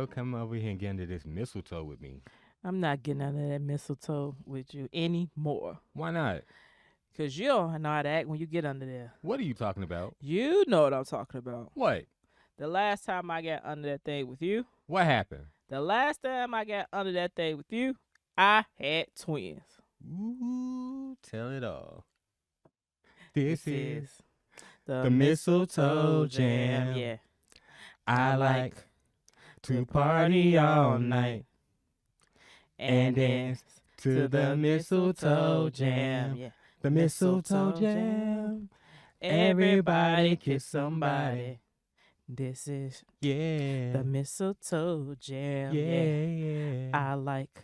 girl come over here and get under this mistletoe with me? I'm not getting under that mistletoe with you anymore. Why not? Because you don't know how to act when you get under there. What are you talking about? You know what I'm talking about. What? The last time I got under that thing with you, What happened? I had twins. Ooh, tell it all. This is the Mistletoe Jam. Yeah. I like to party all night and dance to the Mistletoe Jam. Yeah. The Mistletoe Jam. Everybody kiss somebody. This is Yeah. the Mistletoe Jam. Yeah. I like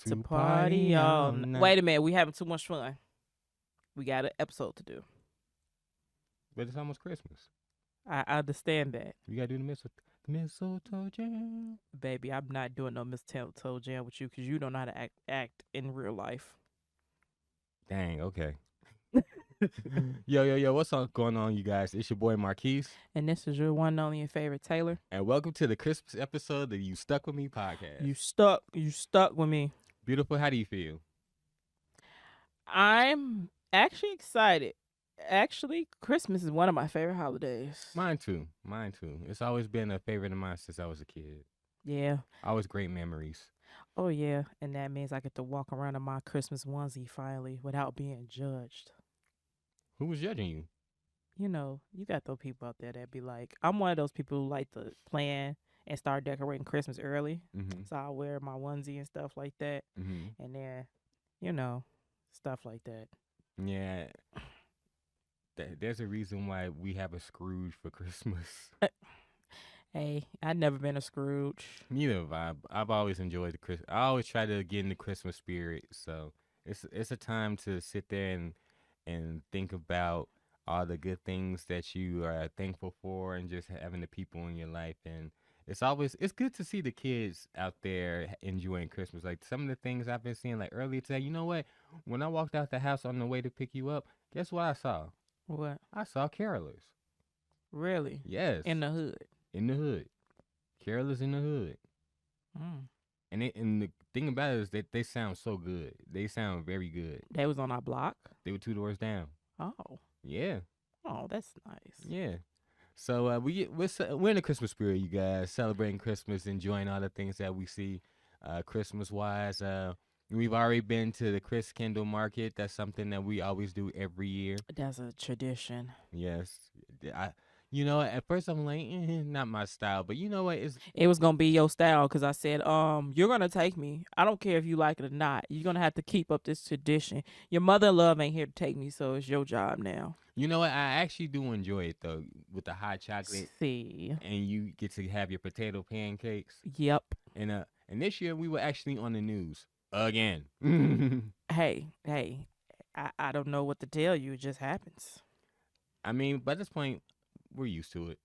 to party all night. Wait a minute, we having too much fun. We got an episode to do. But it's almost Christmas. I understand that. You gotta do the mistletoe jam. Baby, I'm not doing no mistletoe jam with you because you don't know how to act in real life. Dang, okay. Yo, what's going on, you guys? It's your boy Marquise. And this is your one and only and favorite Taylor. And welcome to the Christmas episode of the You Stuck With Me podcast. You stuck with me. Beautiful, how do you feel? I'm actually excited. Actually, Christmas is one of my favorite holidays. Mine too. It's always been a favorite of mine since I was a kid. Yeah. Always great memories. Oh, yeah. And that means I get to walk around in my Christmas onesie finally without being judged. Who was judging you? You know, you got those people out there that be like, I'm one of those people who like to plan and start decorating Christmas early. Mm-hmm. So I'll wear my onesie and stuff like that. Mm-hmm. And then, you know, stuff like that. Yeah. There's a reason why we have a Scrooge for Christmas. Hey, I've never been a Scrooge. Neither have I. I've always enjoyed the Christmas. I always try to get in the Christmas spirit. So it's a time to sit there and think about all the good things that you are thankful for and just having the people in your life. And it's good to see the kids out there enjoying Christmas. Like some of the things I've been seeing like earlier today, you know what? When I walked out the house on the way to pick you up, guess what I saw? What? I saw carolers. Really? Yes. In the hood. In the hood. Carolers in the hood. Mm. And the thing about it is that they sound so good. They sound very good. They was on our block? They were 2 doors down. Oh. Yeah. Oh, that's nice. Yeah. So we're in the Christmas spirit, you guys, celebrating Christmas, enjoying all the things that we see Christmas-wise. We've already been to the Chris Kendall Market. That's something that we always do every year. That's a tradition. Yes. At first I'm like, not my style. But you know what? It was going to be your style because I said, you're going to take me. I don't care if you like it or not. You're going to have to keep up this tradition. Your mother-in-law ain't here to take me, so it's your job now. You know what? I actually do enjoy it, though, with the hot chocolate. See. And you get to have your potato pancakes. Yep. And this year we were actually on the news. Again. Hey, I don't know what to tell you. It just happens. I mean, by this point, we're used to it.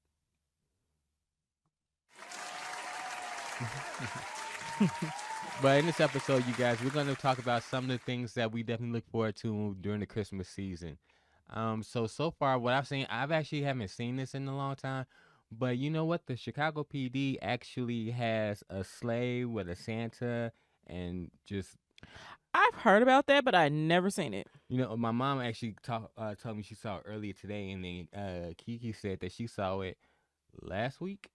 But in this episode, you guys, we're going to talk about some of the things that we definitely look forward to during the Christmas season. So far, what I've seen, haven't seen this in a long time. But you know what? The Chicago PD actually has a sleigh with a Santa and just... I've heard about that, but I never seen it. You know, my mom actually told me she saw it earlier today, and then Kiki said that she saw it last week.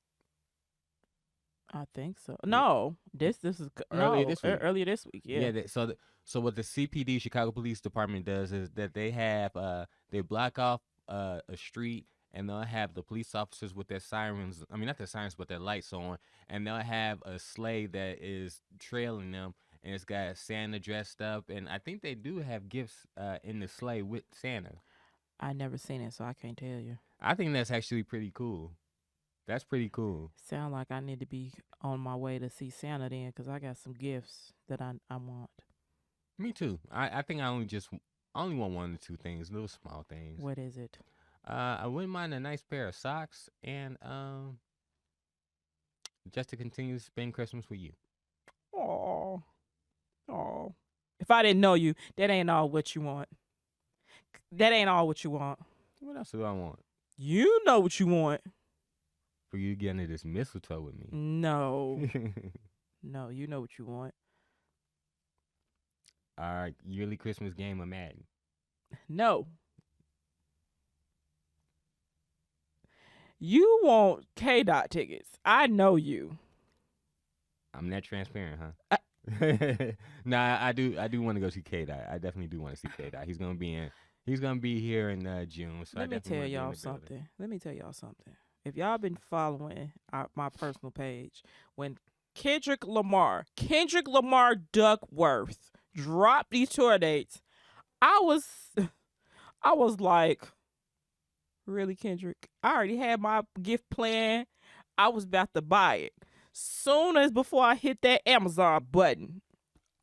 I think so. No, this is earlier this week. Earlier this week, yeah. Yeah. So what the CPD, Chicago Police Department, does is that they have they block off a street, and they'll have the police officers with their sirens. I mean, not their sirens, but their lights on, and they'll have a sleigh that is trailing them. And it's got Santa dressed up. And I think they do have gifts in the sleigh with Santa. I never seen it, so I can't tell you. I think that's actually pretty cool. That's pretty cool. Sound like I need to be on my way to see Santa then, because I got some gifts that I want. Me too. I think I only want 1 or 2 things, little small things. What is it? I wouldn't mind a nice pair of socks and just to continue to spend Christmas with you. Oh, if I didn't know you, that ain't all what you want. That ain't all what you want. What else do I want? You know what you want. for you to get under this mistletoe with No, me. no, you know what you want. Our yearly Christmas game of Madden. No, you want K dot tickets. I know you. I'm that transparent, I, huh? Nah, I do want to go see K Dot. I definitely do want to see K Dot. He's gonna be here in June, so I let me definitely tell want to be in y'all the building. something. Let me tell y'all something. If y'all been following my personal page, when Kendrick Lamar Duckworth dropped these tour dates, I was I was like, really, Kendrick? I already had my gift plan. I was about to buy it. Soon as before I hit that Amazon button.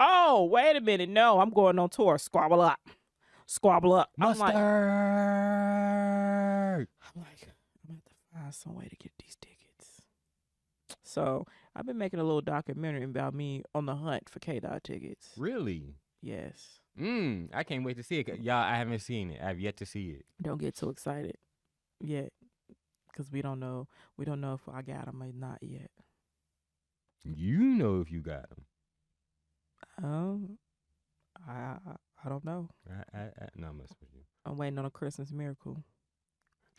Oh, wait a minute. No, I'm going on tour. Squabble up. Squabble up. Mustard. I'm like, I'm gonna have to find some way to get these tickets. So I've been making a little documentary about me on the hunt for K Dot tickets. Really? Yes. I can't wait to see it. Y'all, I haven't seen it. I've yet to see it. Don't get too excited yet, because we don't know. We don't know if I got them or not yet. You know if you got them. Um, I don't know. No, I'm messing with you. I'm waiting on a Christmas miracle.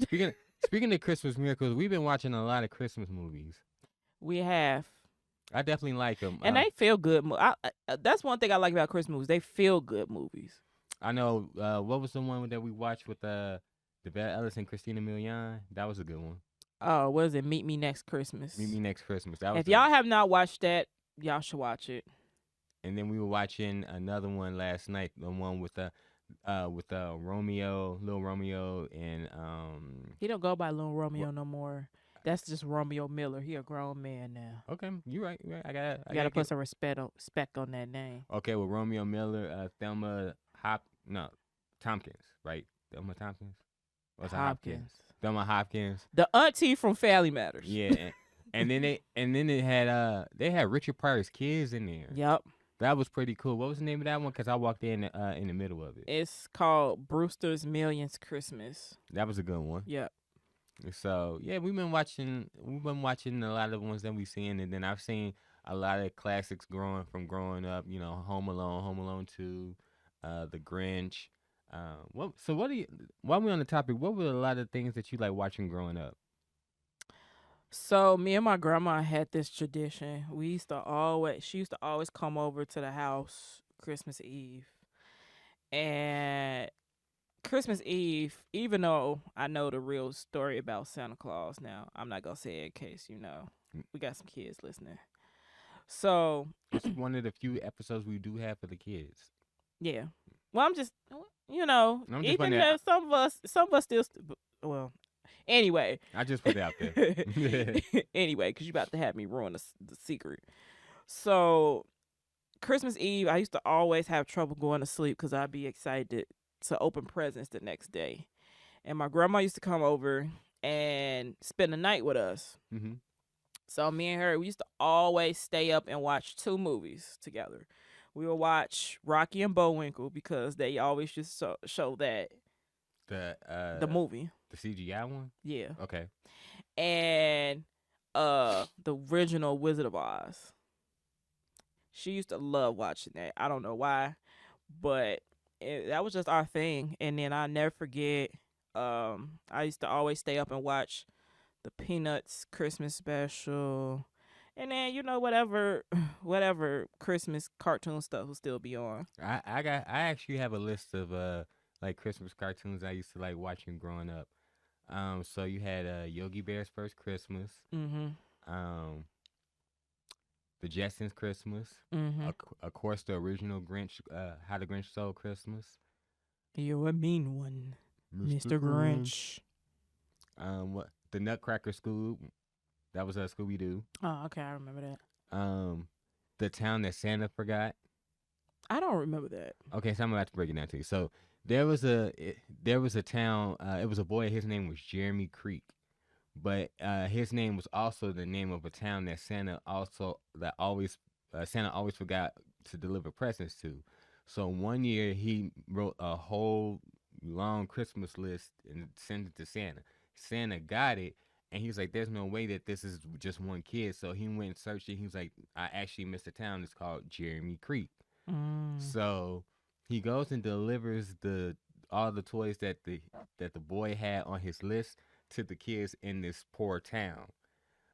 Speaking speaking of Christmas miracles, we've been watching a lot of Christmas movies. We have, I definitely like them. and they feel good. That's one thing I like about Christmas movies. They feel good movies. I know. What was the one that we watched with Devette Ellis and Christina Milian? That was a good one. Oh, what is it? Meet Me Next Christmas. Meet Me Next Christmas. That was. If y'all have not watched that, y'all should watch it. And then we were watching another one last night. The one with Romeo, Little Romeo, and He don't go by Lil Romeo no more. That's just Romeo Miller. He a grown man now. Okay, you right. You right. I You gotta gotta put some respect on that name. Okay, with Romeo Miller, Thelma no, Tompkins, right? Thelma Tompkins. What's Hopkins. Thelma Hopkins. The auntie from Family Matters. Yeah, and then they had Richard Pryor's kids in there. Yep. That was pretty cool. What was the name of that one? Because I walked in the middle of it. It's called Brewster's Millions Christmas. That was a good one. Yep. So yeah, we've been watching a lot of the ones that we've seen, and then I've seen a lot of classics growing up. You know, Home Alone 2, The Grinch. What do you? While we're on the topic, what were a lot of things that you like watching growing up? So me and my grandma had this tradition. She used to always come over to the house Christmas Eve. And Christmas Eve, even though I know the real story about Santa Claus now, I'm not gonna say it in case we got some kids listening. So It's one of the few episodes we do have for the kids. yeah, well, I'm just I'm just even putting though it. some of us still well. Anyway, I just put it out there. anyway, because you about to have me ruin the secret. So Christmas Eve, I used to always have trouble going to sleep because I'd be excited to open presents the next day. And my grandma used to come over and spend the night with us. Mm-hmm. So me and her, we used to always stay up and watch two movies together. We would watch Rocky and Bullwinkle because they always just show that the movie. The CGI one. Yeah. Okay. And the original Wizard of Oz. She used to love watching that. I don't know why, but that was just our thing. And then I never forget. I used to always stay up and watch the Peanuts Christmas special, and then whatever Christmas cartoon stuff will still be on. I actually have a list of like Christmas cartoons I used to like watching growing up. So you had Yogi Bear's First Christmas. Mm-hmm. Um, The Jetsons Christmas. Mm-hmm. Of course, the original Grinch. How the Grinch Stole Christmas. You're a mean one, Mr. Grinch. What the Nutcracker Scoob? That was a Scooby Doo. Oh, okay, I remember that. The Town That Santa Forgot. I don't remember that. Okay, so I'm about to break it down to you. So there was a town. It was a boy. His name was Jeremy Creek, but his name was also the name of a town that Santa always forgot to deliver presents to. So one year he wrote a whole long Christmas list and sent it to Santa. Santa got it, And he was like, "There's no way that this is just one kid." So he went and searched it. He was like, "I actually missed a town. It's called Jeremy Creek." Mm. So he goes and delivers the all the toys that the boy had on his list to the kids in this poor town.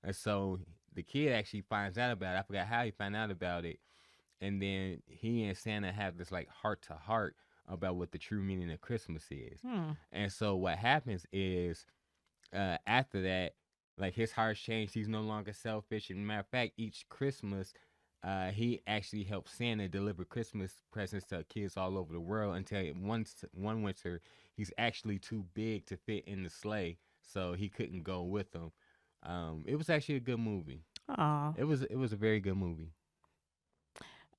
And so the kid actually finds out about it. I forgot how he found out about it. And then he and Santa have this like heart to heart about what the true meaning of Christmas is. Hmm. And so what happens is after that, like his heart's changed. He's no longer selfish. And matter of fact, each Christmas, he actually helps Santa deliver Christmas presents to kids all over the world until one winter he's actually too big to fit in the sleigh, so he couldn't go with them. It was actually a good movie. Oh. It was a very good movie.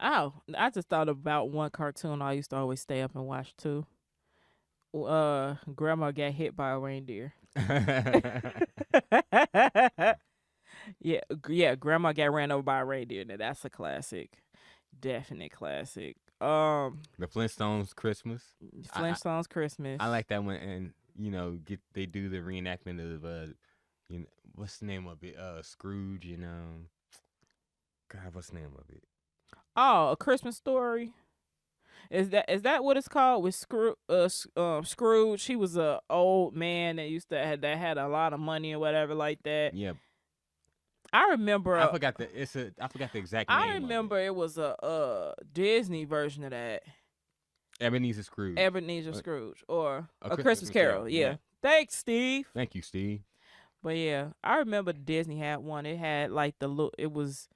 Oh, I just thought about one cartoon I used to always stay up and watch too. Grandma got hit by a reindeer. Yeah, Grandma got ran over by a reindeer. Now that's a classic, definite classic. The Flintstones Christmas. Flintstones Christmas. I like that one, and they do the reenactment of what's the name of it? Scrooge and God, what's the name of it? Oh, A Christmas Story. Is that what it's called with Scrooge? He was a old man that used to that had a lot of money or whatever like that. Yeah, I remember. I forgot the exact name. I remember it was a Disney version of that. Ebenezer Scrooge. Ebenezer Scrooge or A Christmas Carol. Yeah. Thanks, Steve. Thank you, Steve. But yeah, I remember Disney had one. It had like it was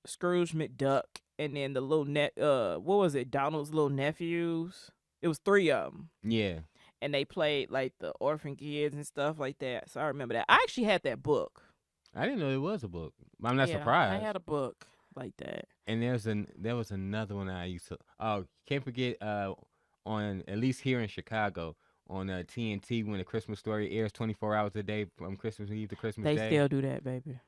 Scrooge McDuck and then the little what was it? Donald's little nephews. It was three of them. Yeah. And they played like the orphan kids and stuff like that. So I remember that. I actually had that book. I didn't know it was a book. I'm not Yeah, surprised. I had a book like that. And there was another one I used to. Oh, can't forget. On at least here in Chicago on TNT when the Christmas Story airs 24 hours a day from Christmas Eve to Christmas They Day. still do that, baby.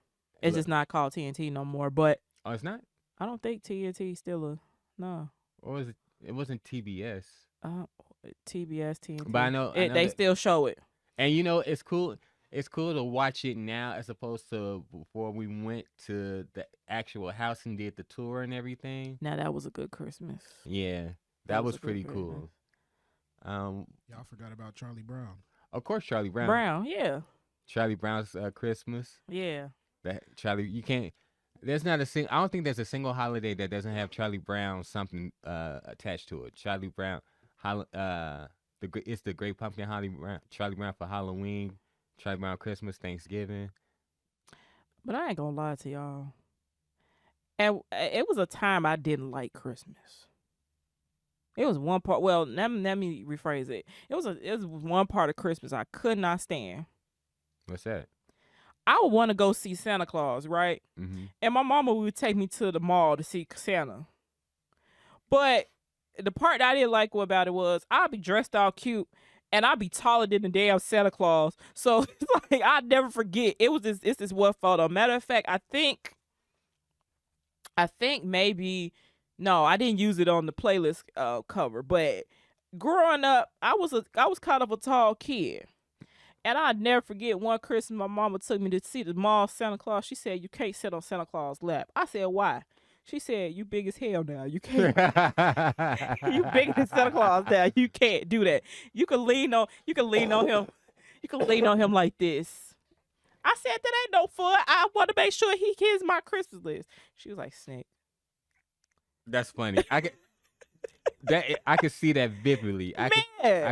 It's Look. just not called TNT no more. But Oh, it's not. I don't think TNT still no. Or was it? It wasn't TBS. TBS, TNT. But I know they still show it. And it's cool. It's cool to watch it now as opposed to before we went to the actual house and did the tour and everything. Now that was a good Christmas. Yeah, that was a good pretty Christmas. cool. Y'all forgot about Charlie Brown. Of course, Charlie Brown. Yeah. Charlie Brown's Christmas. Yeah. That Charlie, you can't. There's not a I don't think there's a single holiday that doesn't have Charlie Brown something attached to it. Charlie Brown, it's the Great Pumpkin. Charlie Brown for Halloween. Charlie Brown Christmas, Thanksgiving. But I ain't gonna lie to y'all. And it was a time I didn't like Christmas. It was one part. Well, let me rephrase it. It was one part of Christmas I could not stand. What's that? I would want to go see Santa Claus, right? Mm-hmm. And my mama would take me to the mall to see Santa. But the part that I didn't like about it was I'd be dressed all cute and I'd be taller than the damn Santa Claus. So it's like I'd never forget. It's this one photo. Matter of fact, I think maybe no, I didn't use it on the playlist cover. But growing up, I was kind of a tall kid. And I'd never forget one Christmas my mama took me to see the mall Santa Claus. She said, "You can't sit on Santa Claus' lap." I said, "Why?" She said, "You big as hell now. You can't. You bigger than Santa Claus now. You can't do that. You can lean on him. You can lean on him like this." I said, "That ain't no fun. I want to make sure he hears my Christmas list." She was like, "Snake." That's funny. I can see that vividly. I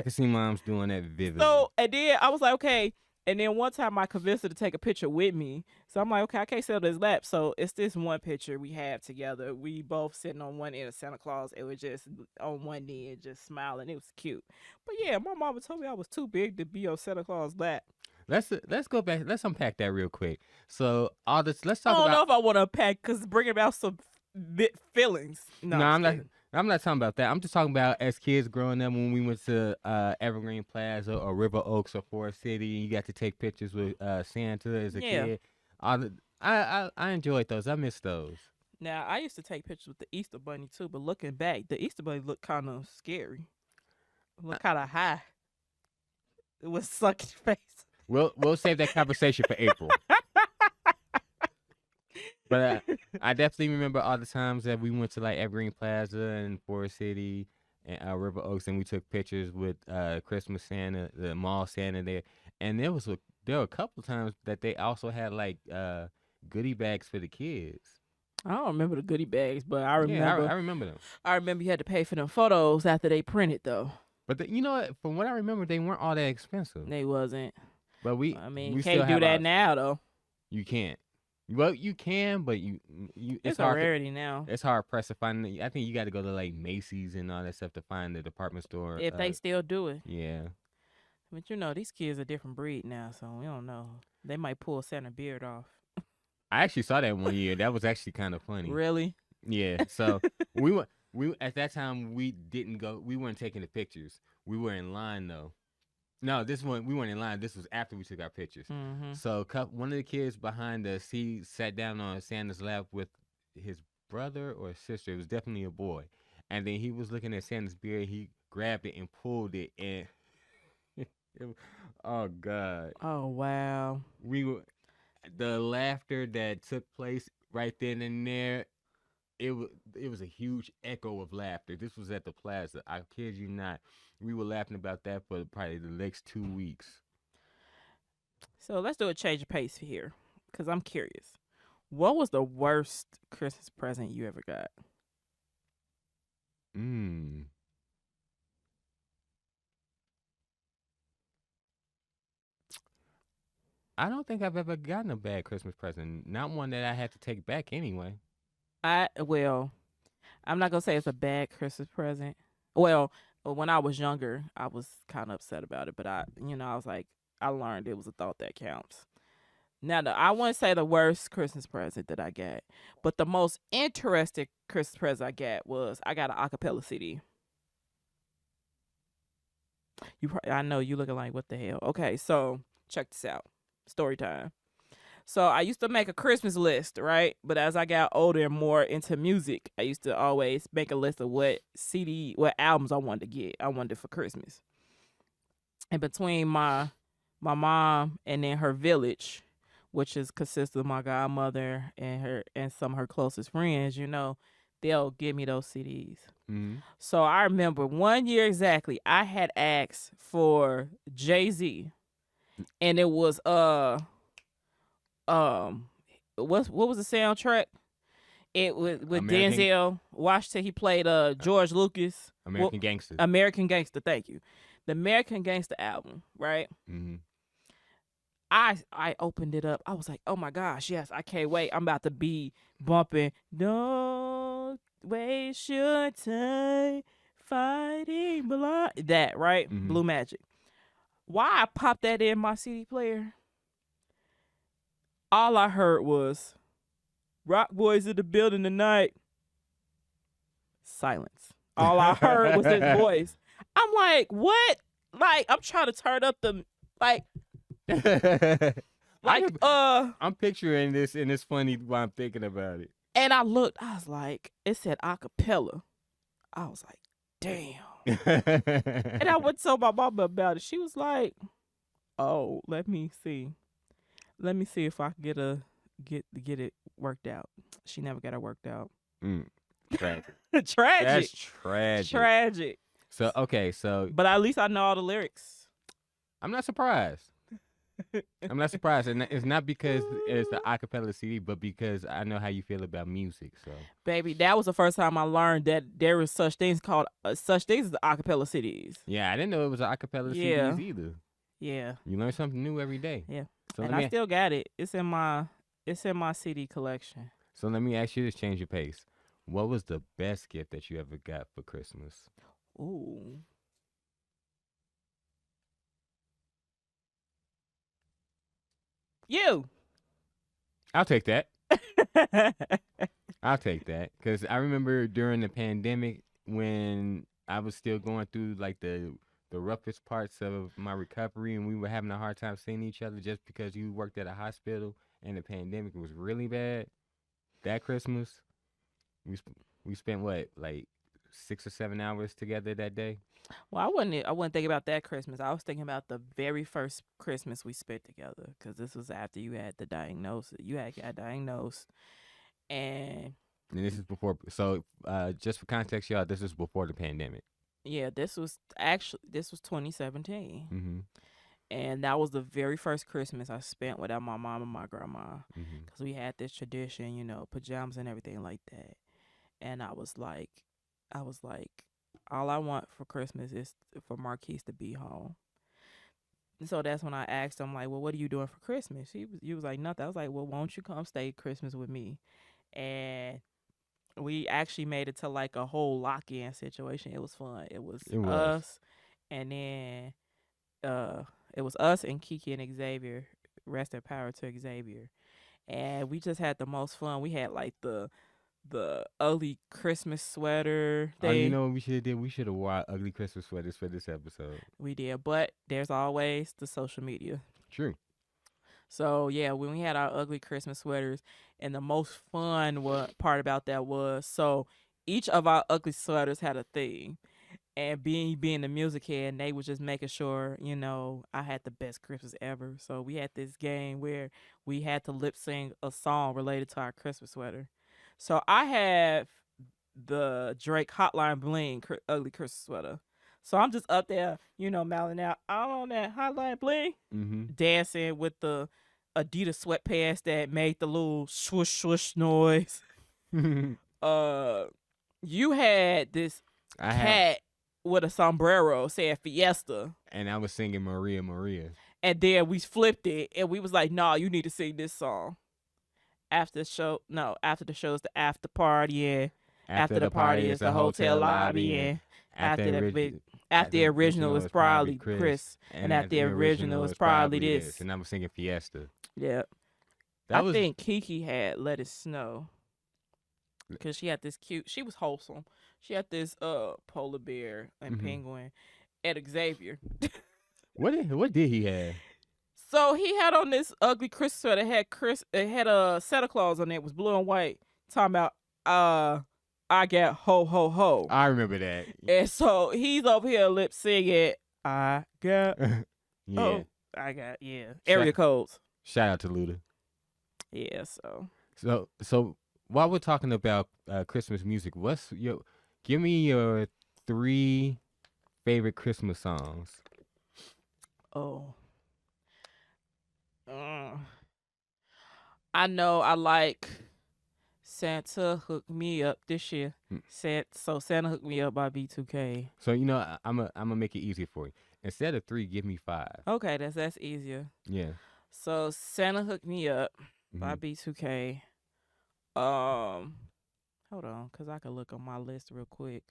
can see moms doing that vividly. So, and then I was like, okay. And then one time I convinced her to take a picture with me. So I'm like, okay, I can't sit on his lap. So it's this one picture we have together. We both sitting on one end of Santa Claus. It was just on one end, just smiling. It was cute. But yeah, my mama told me I was too big to be on Santa Claus' lap. Let's go back. Let's unpack that real quick. So all this. Let's talk I about. don't know if I want to unpack because bringing about some feelings. No, I'm not. I'm not talking about that. I'm just talking about as kids growing up when we went to Evergreen Plaza or River Oaks or Forest City, and you got to take pictures with Santa as a kid. I enjoyed those. I miss those. Now I used to take pictures with the Easter Bunny too, but looking back, the Easter Bunny looked kind of scary. It looked kind of high. It was sucking face. We'll save that conversation for April. But I definitely remember all the times that we went to like Evergreen Plaza and Forest City and River Oaks, and we took pictures with Christmas Santa, the mall Santa there. And there were a couple times that they also had like goodie bags for the kids. I don't remember the goodie bags, but Yeah, I remember them. I remember you had to pay for them photos after they printed though. But you know what? From what I remember, they weren't all that expensive. They wasn't. But I mean, we still can't do have that our. now though. You can't. Well, you can, but it's It's a hard. rarity now. It's hard pressed to find. I think you got to go to like Macy's and all that stuff to find the department store. If they still do it. Yeah. But you know, these kids are a different breed now, so we don't know. They might pull Santa beard off. I actually saw that one year. That was actually kind of funny. Really? Yeah. So we at that time we didn't go. We weren't taking the pictures. We were in line though. No, this one we weren't in line. This was after we took our pictures. Mm-hmm. So one of the kids behind us, he sat down on Santa's lap with his brother or sister. It was definitely a boy. And then he was looking at Santa's beard. He grabbed it and pulled it, and oh god, Oh wow. we were the laughter that took place right then and there. It was a huge echo of laughter. This was at the plaza. I kid you not. We were laughing about that for probably the next 2 weeks. So let's do a change of pace here, cause I'm curious. What was the worst Christmas present you ever got? Mm. I don't think I've ever gotten a bad Christmas present. Not one that I had to take back anyway. Well, I'm not gonna say it's a bad Christmas present. Well, when I was younger, I was kind of upset about it, but I was like, I learned it was a thought that counts. Now, I wouldn't say the worst Christmas present that I got, but the most interesting Christmas present I got was I got an acapella CD. I know you looking like what the hell. Okay, so check this out. Story time. So I used to make a Christmas list, right? But as I got older and more into music, I used to always make a list of what albums I wanted to get. I wanted for Christmas. And between my mom and then her village, which is consists of my godmother and some of her closest friends, they'll give me those CDs. Mm-hmm. So I remember one year exactly, I had asked for Jay-Z, and it was what was the soundtrack? It was with Denzel Washington. He played George Lucas. American Gangster. American Gangster. Thank you. The American Gangster album, right? Mm-hmm. I opened it up. I was like, oh my gosh, yes, I can't wait. I'm about to be bumping. Don't waste your time fighting blind. That, right? Mm-hmm. Blue Magic. Why I popped that in my CD player? All I heard was Rock Boys in the building tonight. Silence. All I heard was his voice. I'm like, what? Like, I'm trying to turn up the I'm picturing this, and it's funny while I'm thinking about it. And I looked, I was like, it said acapella. I was like, damn. And I went to tell my mama about it. She was like, oh, let me see. Let me see if I can get it worked out. She never got it worked out. Tragic. Tragic. That's tragic. Tragic. So okay, but at least I know all the lyrics. I'm not surprised. I'm not surprised, and it's not because it's an acapella CD, but because I know how you feel about music. So, baby, that was the first time I learned that there was such things as acapella CDs. Yeah, I didn't know it was an acapella CDs either. Yeah, you learn something new every day. Yeah, so and I still got it. It's in my CD collection. So let me ask you this: change your pace. What was the best gift that you ever got for Christmas? Ooh. You. I'll take that. I'll take that because I remember during the pandemic when I was still going through like the roughest parts of my recovery, and we were having a hard time seeing each other just because you worked at a hospital and the pandemic was really bad. That Christmas, we spent what, like 6 or 7 hours together that day. Well, I wasn't thinking about that Christmas. I was thinking about the very first Christmas we spent together, because this was after you had the diagnosis. You had got diagnosed, and And this is before. So, just for context, y'all, this is before the pandemic. yeah, this was 2017, Mm-hmm. and that was the very first Christmas I spent without my mom and my grandma, Mm-hmm. because we had this tradition, pajamas and everything like that. And I was like, all I want for Christmas is for Marquise to be home. And so that's when I asked him, like, well, what are you doing for Christmas? He was like, nothing. I was like, well, won't you come stay Christmas with me? And we actually made it to like a whole lock in situation. It was fun. It was It was. us, and then uh it was us and Kiki and Xavier. Rest in power to Xavier. And we just had the most fun. We had like the ugly Christmas sweater Oh, you thing. know what we should have did? We should have wore ugly Christmas sweaters for this episode. We did, but there's always the social media. True. So yeah, when we had our ugly Christmas sweaters, and the most fun part about that was, so each of our ugly sweaters had a theme, and being the music head, they was just making sure I had the best Christmas ever. So we had this game where we had to lip sync a song related to our Christmas sweater. So I have the Drake Hotline Bling ugly Christmas sweater. So I'm just up there, mouthing out, I'm on that Hotline Bling, Mm-hmm. dancing with the Adidas sweatpants that made the little swoosh swoosh noise. Uh, you had this I had, cat with a sombrero saying Fiesta, and I was singing Maria Maria. and then we flipped it, and we was like, "Nah, you need to sing this song." After the show, no, after the show is the after party, and after the party is the hotel lobby, and after the big, after the original is probably Chris, and after the original is probably this. And I was singing Fiesta. Yeah, That I was think Kiki had Let It Snow, because she had this cute. She was wholesome. She had this polar bear and penguin at Xavier. what did he have? So he had on this ugly Christmas sweater. It had a Santa Claus on it. It was blue and white. Talking about I got ho ho ho. I remember that. And so he's over here lip singing I got Yeah. oh I got area codes. Shout out to Luda. Yeah, so So while we're talking about Christmas music, give me your 3 favorite Christmas songs. oh. I know I like Santa Hooked Me Up this year. Santa Hooked Me Up by B2K. So I'm gonna make it easy for you. Instead of 3, give me 5. Okay, that's easier. Yeah. So Santa Hooked Me Up by B2K. Hold on, cause I can look on my list real quick.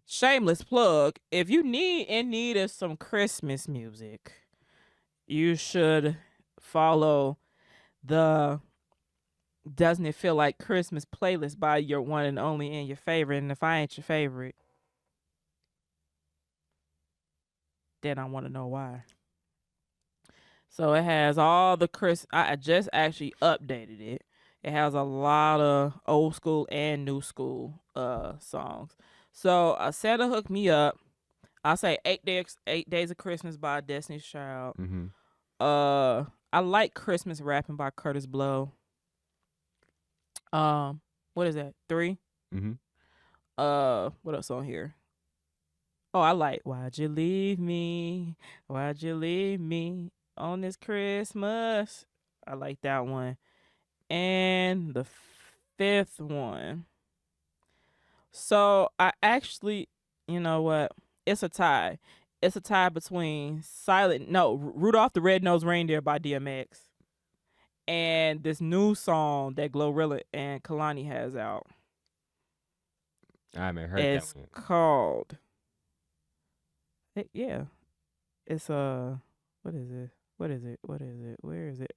Shameless plug. If you need of some Christmas music, you should follow the Doesn't It Feel Like Christmas playlist by your one and only and your favorite. And if I ain't your favorite, then I want to know why. So it has all the I just actually updated it. It has a lot of old school and new school songs. So Santa Hooked Me Up. I'll say 8 Days of Christmas by Destiny's Child. I like Christmas Rapping by Curtis Blow. What is that? 3? What else on here? Oh, I like Why'd You Leave Me? Why'd You Leave Me on This Christmas? I like that one. And the 5th one. So I actually, you know what? It's a tie. It's a tie between Rudolph the Red-Nosed Reindeer by DMX and this new song that Glorilla and Kalani has out. I haven't heard It's that one. called It's what is it? What is it? Where is it?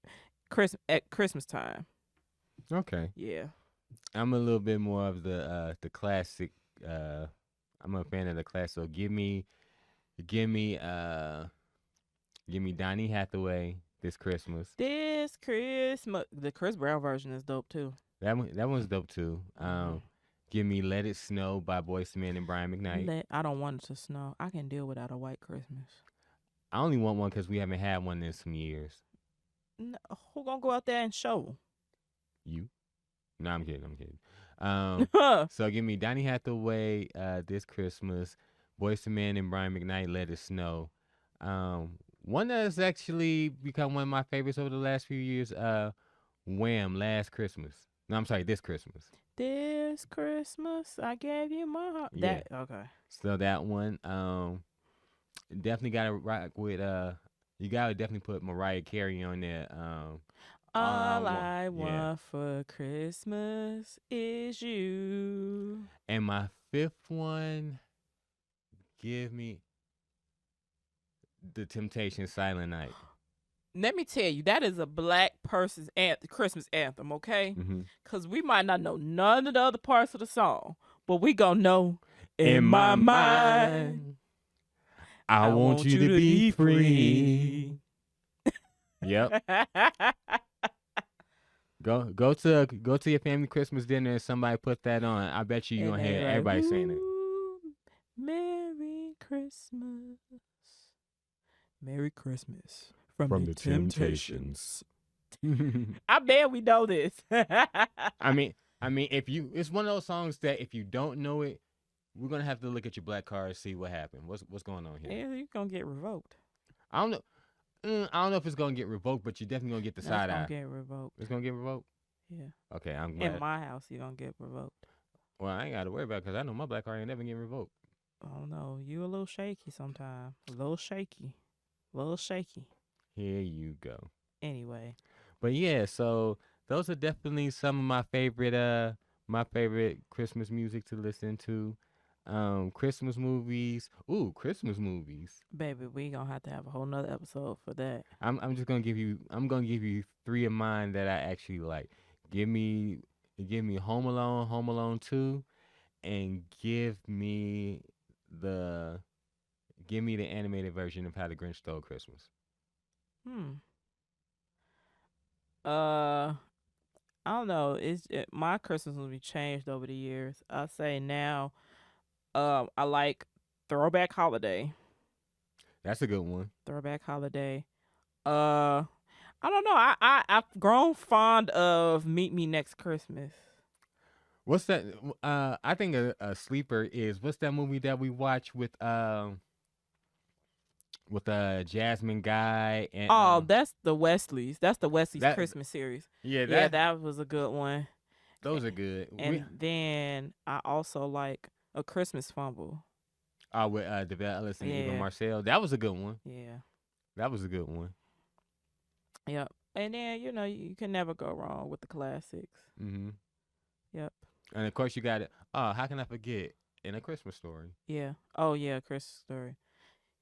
At Christmas time. Okay. Yeah. I'm a little bit more of the classic. I'm a fan of the classic. So give me Donny Hathaway This Christmas. This Christmas. The Chris Brown version is dope too. That one's dope too. Give me Let It Snow by Boyz II Men and Brian McKnight. I don't want it to snow. I can deal without a white Christmas. I only want one because we haven't had one in some years. No, who gonna go out there and show? You? No, I'm kidding. I'm kidding. Huh. So give me Donny Hathaway this Christmas, Boyz II Men and Brian McKnight, Let It Snow. One that has actually become one of my favorites over the last few years, Wham! Last Christmas. No, I'm sorry, This Christmas. This Christmas, I gave you my heart. Yeah. That okay. So that one, definitely gotta rock with you gotta definitely put Mariah Carey on there. All Want, I yeah. want for Christmas is you. And my fifth one, give me The Temptations' Silent Night. Let me tell you, that is a black person's Christmas anthem, okay? Mm-hmm. Because we might not know none of the other parts of the song, but we gonna know In my mind, I want you to be free. Yep. Go to your family Christmas dinner and somebody put that on. I bet you're gonna hear everybody saying it. Merry Christmas. Merry Christmas from the Temptations. I bet we know this. I mean, if you, it's one of those songs that if you don't know it, we're gonna have to look at your black card and see what happened. What's going on here? Yeah, you're gonna get revoked. I don't know. I don't know if it's gonna get revoked, but you're definitely gonna get the side eye. It's gonna get revoked. It's gonna get revoked. Yeah. Okay, I'm glad. In my house, you're gonna get revoked. Well, I ain't gotta worry about it because I know my black card ain't never getting revoked. Oh no, you a little shaky sometimes. A little shaky. Here you go. Anyway. But yeah, so those are definitely some of my favorite Christmas music to listen to. Christmas movies. Ooh, Christmas movies. Baby, we gonna have to have a whole nother episode for that. I'm just gonna give you three of mine that I actually like. Give me Home Alone, Home Alone 2, and give me the animated version of How the Grinch Stole Christmas. I don't know. My Christmas will be changed over the years. I say now, I like Throwback Holiday. That's a good one. Throwback Holiday. I don't know. I've grown fond of Meet Me Next Christmas. What's that? I think a sleeper is what's that movie that we watch with Jasmine Guy and that's the Wesleys. That's the Wesleys Christmas series. Yeah, that was a good one. Those are good. And then I also like A Christmas Fumble. With DeVelle Ellis and Eva Yeah. Marcel. That was a good one. Yeah. That was a good one. Yep. And then you can never go wrong with the classics. Mm-hmm. Yep. And of course you got it. Oh, how can I forget? In A Christmas Story. Yeah. Oh yeah, Christmas Story.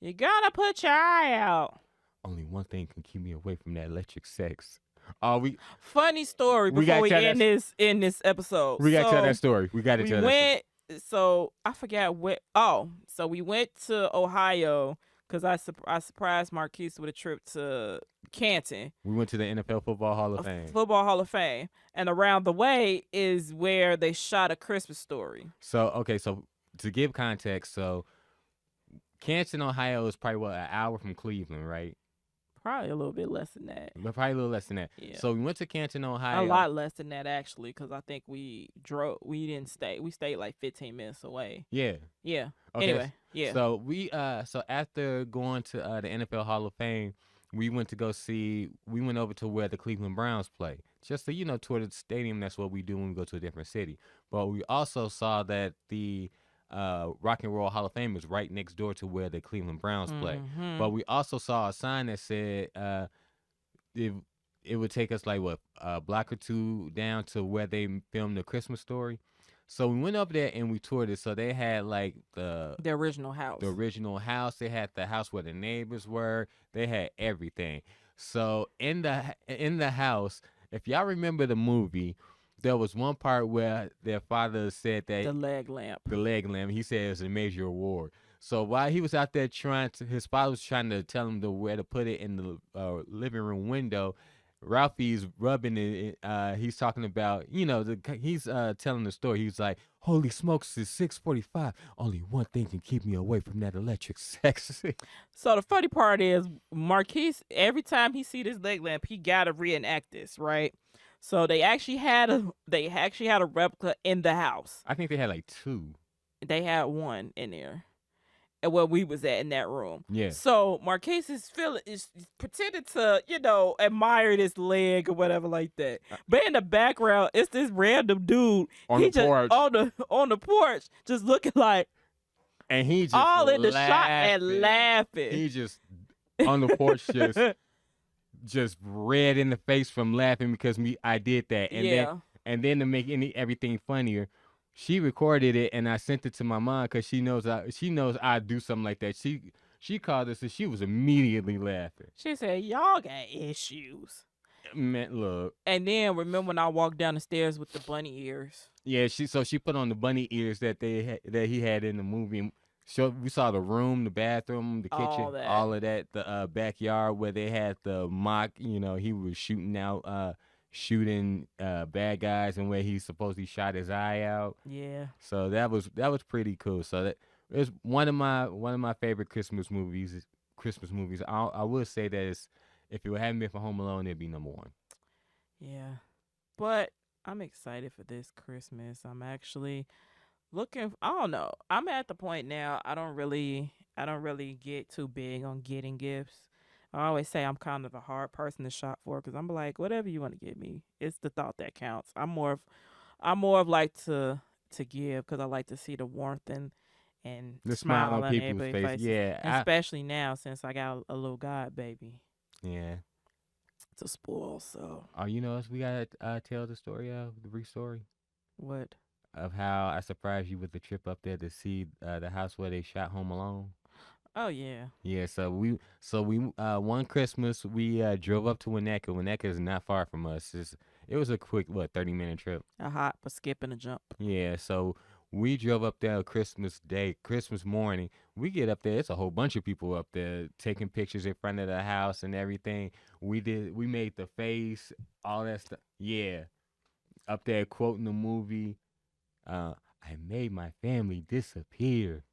You gotta put your eye out. Only one thing can keep me away from that electric sex. Funny story before we end this episode. We gotta tell that story. We gotta tell that story. So I forgot what. Oh, so we went to Ohio because I surprised Marquise with a trip to Canton. We went to the NFL Football Hall of Fame. Football Hall of Fame, and around the way is where they shot A Christmas Story. So to give context, so Canton, Ohio is probably an hour from Cleveland, right? Probably a little bit less than that. Probably a little less than that. Yeah. So we went to Canton, Ohio. A lot less than that, actually, because I think we drove. We didn't stay. We stayed like 15 minutes away. Yeah. Yeah. Okay. Anyway, yeah. So we so after going to the NFL Hall of Fame, we went over to where the Cleveland Browns play. Just to tour the stadium. That's what we do when we go to a different city. But we also saw that the Rock and Roll Hall of Fame is right next door to where the Cleveland Browns play. Mm-hmm. But we also saw a sign that said it would take us like a block or two down to where they filmed the Christmas Story. So we went up there and we toured it. So they had like the original house. They had the house where the neighbors were. They had everything. So in the house, if y'all remember the movie, there was one part where their father said that the leg lamp. He said it was a major award. So while he was out there his father was trying to tell him where to put it in the living room window. Ralphie's rubbing it. He's talking about, he's telling the story. He's like, "Holy smokes, it's 6:45. Only one thing can keep me away from that electric sex." So the funny part is Marquise, every time he see this leg lamp, he gotta reenact this, right? So they actually had a replica in the house. I think they had like two. They had one in there at where we was at in that room. Yeah, So Marquise is pretending to, admire this leg or whatever like that. But in the background, it's this random dude. on He the just porch, on the porch, just looking like and he just all in the shot and laughing. laughing. He just on the porch, just red in the face from laughing because I did that, and Yeah. then to make everything funnier, she recorded it and I sent it to my mom because she knows I do something like that. She called us and she was immediately laughing. She said, "Y'all got issues." Man, look, And then remember when I walked down the stairs with the bunny ears? yeah, she put on the bunny ears that that he had in the movie. So we saw the room, the bathroom, the kitchen, All that. all of that, the backyard where they had the mock. He was shooting bad guys, and where he supposedly shot his eye out. Yeah. So that was pretty cool. So that it's one of my favorite Christmas movies. I would say that if it hadn't been for Home Alone, it'd be number one. Yeah. But I'm excited for this Christmas. I'm actually looking. I don't know. I'm at the point now. I don't really get too big on getting gifts. I always say I'm kind of a hard person to shop for because I'm like, whatever you want to get me, it's the thought that counts. I'm more of like to give because I like to see the warmth and The smile smile on on people's everybody's face. faces. Yeah, And especially now since I got a little god baby yeah. to spoil. So Oh, us. We gotta tell the story of the brief story what? of how I surprised you with the trip up there to see the house where they shot Home Alone. Oh yeah. Yeah, so we one Christmas we drove up to Winnetka. Winnetka is not far from us. It was a quick 30-minute trip. A hop, a skip, and a jump. Yeah, so we drove up there Christmas Day, Christmas morning. We get up there, it's a whole bunch of people up there taking pictures in front of the house and everything. We made the face, all that stuff. Yeah, up there quoting the movie. I made my family disappear.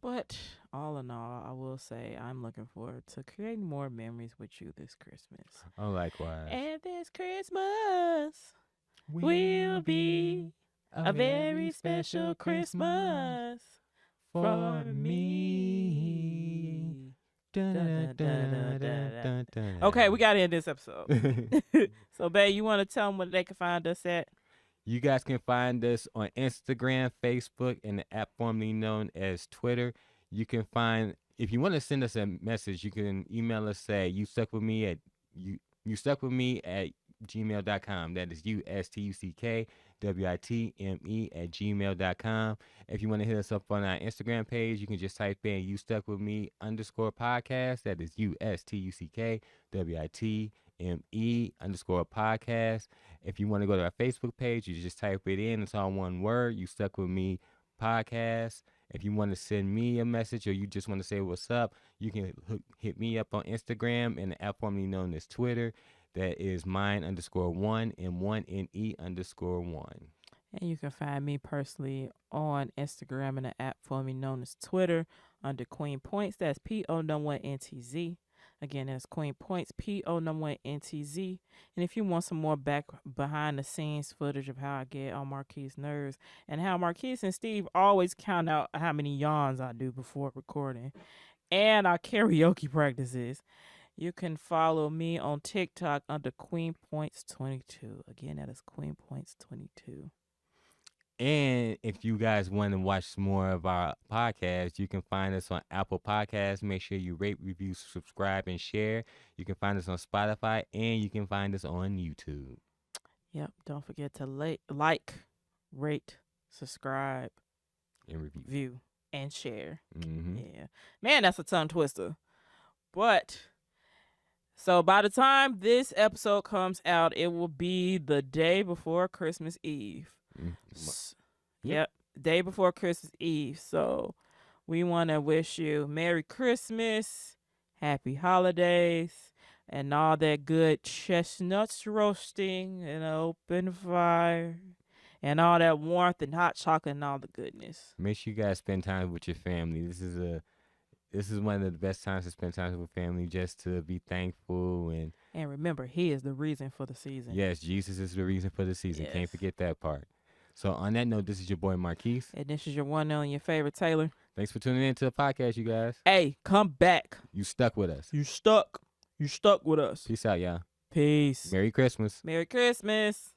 But all in all, I will say I'm looking forward to creating more memories with you this Christmas. Oh, likewise. And this Christmas will be a very special Christmas for me. Okay, we got to end this episode. So, babe, you want to tell them where they can find us at? You guys can find us on Instagram, Facebook, and the app formerly known as Twitter. You can find, if you want to send us a message, you can email us at you stuck with me at gmail.com. That is USTUCKWITME@gmail.com. If you want to hit us up on our Instagram page, you can just type in you stuck with me _podcast. That is USTUCKWITME_podcast. If you want to go to our Facebook page, you just type it in. It's all one word. You stuck with me podcast. If you want to send me a message or you just want to say what's up, you can hit me up on Instagram and the app formerly known as Twitter. That is mine_1 and 1NE_1. And you can find me personally on Instagram and the app formerly known as Twitter under Queen Points. That's PO1NTZ. Again, that's Queen Points, PO1NTZ. And if you want some more behind the scenes footage of how I get on Marquise' nerves and how Marquise and Steve always count out how many yawns I do before recording and our karaoke practices, you can follow me on TikTok under Queen Points 22. Again, that is Queen Points 22. And if you guys want to watch some more of our podcasts, you can find us on Apple Podcasts. Make sure you rate, review, subscribe, and share. You can find us on Spotify, and you can find us on YouTube. Yep. Don't forget to like, rate, subscribe, And review. view, and share. Mm-hmm. Yeah. Man, that's a tongue twister. But so by the time this episode comes out, it will be the day before Christmas Eve. Yep, day before Christmas Eve. So we want to wish you Merry Christmas, Happy Holidays. and all that good chestnuts roasting in an open fire, and all that warmth and hot chocolate and all the goodness. Make sure you guys spend time with your family. This is one of the best times to spend time with family, just to be thankful. And And remember, He is the reason for the season. yes, Jesus is the reason for the season. Yes. Can't forget that part. So on that note, this is your boy Marquise. And this is your one and only your favorite Taylor. Thanks for tuning in to the podcast, you guys. Hey, come back. You stuck with us. You stuck. You stuck with us. Peace out, y'all. Peace. Merry Christmas. Merry Christmas.